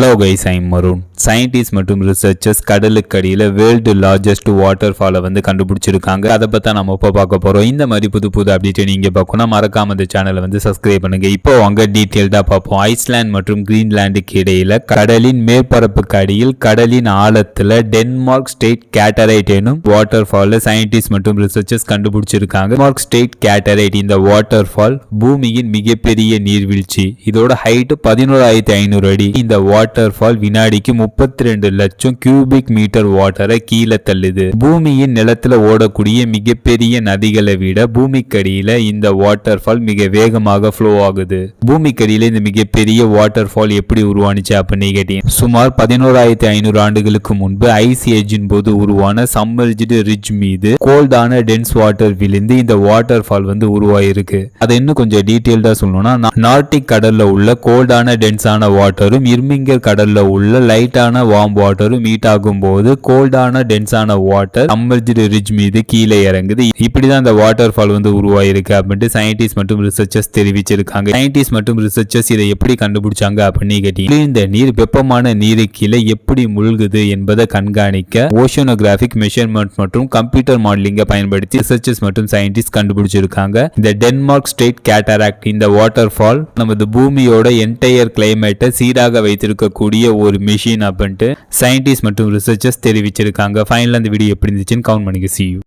Hello guys, I'm Marun. Scientist மற்றும் researchers கடலுக்கு அடியில் வேர்ல்டு லார்ஜஸ்ட் வாட்டர் ஃபாலை கண்டுபிடிச்சிருக்காங்க. அதை பற்றி நம்ம இப்போ பார்க்க போகிறோம். இந்த மாதிரி புது புது அப்டேட் நீங்கள் பார்க்கணும், மறக்காம இந்த சேனலை சப்ஸ்கிரைப் பண்ணுங்க. இப்போ வாங்க டீட்டெயில்டாக பார்ப்போம். ஐஸ்லாந்து மற்றும் கிரீன்லாண்டுக்கு இடையில கடலின் மேற்பரப்புக்கு அடியில் கடலின் ஆழத்தில் டென்மார்க் ஸ்டேட் கேட்டரைட் எனும் வாட்டர் ஃபாலை சயின்டிஸ்ட் மற்றும் ரிசர்ச்சர்ஸ் கண்டுபிடிச்சிருக்காங்க. டென்மார்க் ஸ்டேட் கேட்டரைட் இந்த வாட்டர் ஃபால் பூமியின் மிகப்பெரிய நீர்வீழ்ச்சி. இதோட ஹைட் 11,500 அடி. இந்த வாட்டர் ஃபால் வினாடிக்கு 32 லட்சம் கியூபிக் மீட்டர் வாட்டரை கீழே தள்ளுது. பூமியின் நிலத்துல ஓடக்கூடிய மிகப்பெரிய நதிகளை விட பூமிக்கடியில இந்த வாட்டர் ஃபால் மிக வேகமாக ஃப்ளோ ஆகுது. பூமிக்கடியில இந்த மிகப்பெரிய வாட்டர் ஃபால் எப்படி உருவானுச்சு அப்படின்னு கேட்டீங்க. சுமார் 11,500 ஆண்டுகளுக்கு முன்பு ஐஸ் ஏஜின் போது உருவான சம்மர்ஜ்டு ரிட்ஜ் மீது கோல்டான டென்ஸ் வாட்டர் விழுந்து இந்த வாட்டர் ஃபால் உருவாயிருக்கு. அதை இன்னும் கொஞ்சம் டீட்டெயில்டா சொல்லணும்னா, நார்டிக் கடல்ல உள்ள கோல்டான டென்ஸான வாட்டரும் இர்மிங்கர் கடல்ல உள்ள லைட்டான வார்ம் வாட்டரும் மீட் ஆகும் போது கோல்டான டென்ஸான வாட்டர் சம்மர்ஜ்டு ரிட்ஜ் மீது கீழே இறங்குது. இப்படிதான் இந்த வாட்டர் ஃபால் உருவாயிருக்கு அப்படின்ட்டு சயின்டிஸ்ட் மற்றும் ரிசர்ச்சர்ஸ் தெரிவிச்சிருக்காங்க. சயின்டிஸ்ட் மற்றும் ரிசர்ச்சர்ஸ் இதை எப்படி கண்டுபிடிச்சாங்க அப்படின்னு கேட்டீங்க. இந்த நீர் வெப்பமான நீரு கீழே எப்படி முழுகுது என்பதை கண்காணிக்க ஓஷனோகிராபிக் மெஷர்மெண்ட் மற்றும் கம்ப்யூட்டர் மாடலிங்கை பயன்படுத்தி ரிசர்ச்சர்ஸ் மற்றும் சயின்டிஸ்ட் கண்டுபிடிச்சிருக்காங்க. இந்த டென்மார்க் ஸ்டேட் கேட்டராக்ட் இந்த வாட்டர் ஃபால் நமது பூமியோட என்டையர் கிளைமேட்டை சீராக வைத்திருக்கக்கூடிய ஒரு மெஷின் அப்படின்ட்டு சயின்டிஸ்ட் மற்றும் ரிசர்ச்சர்ஸ் தெரிவிச்சிருக்காங்க. ஃபைனலா இந்த வீடியோ எப்படி இருந்துச்சுன்னு கமெண்ட் பண்ணுங்க. See you.